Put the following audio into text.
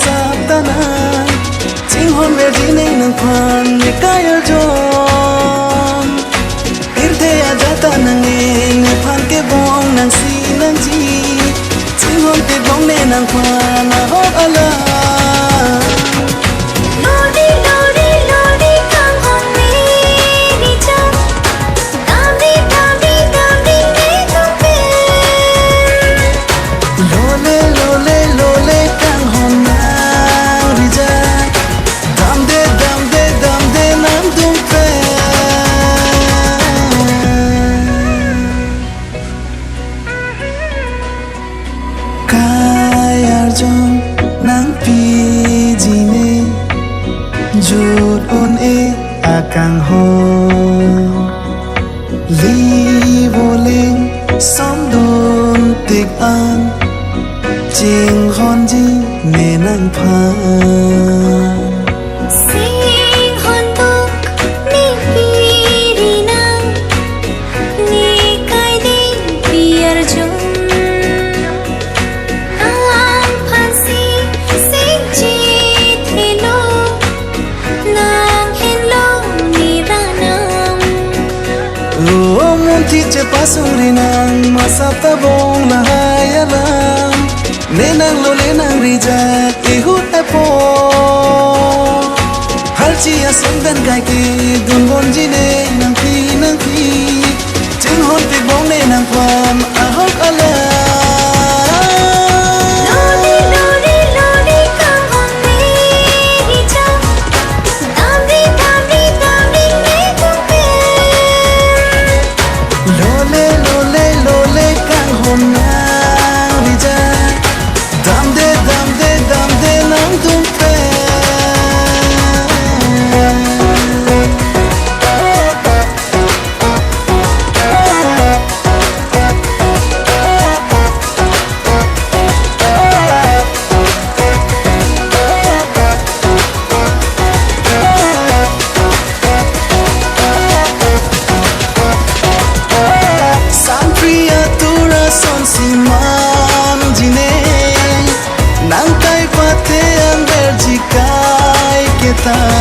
saptana ching hon mer jine nang phan ne kayal jon irde ajata nang ne phan ke bong nang si nang ji ching hon ke bong ne nang phan na ho ala nang pi jine jut on e akang ho li voleng som don tik an ching hon ji ne nang pha Tiche pasuri nang masapta bong na hayalam nenang lo lenang rija ihut epo halchi asong dan kai ki dun bon jine nang pi ching hon ti bong ne nang pam ahok ala simam jine nang kai pate amber jikai kita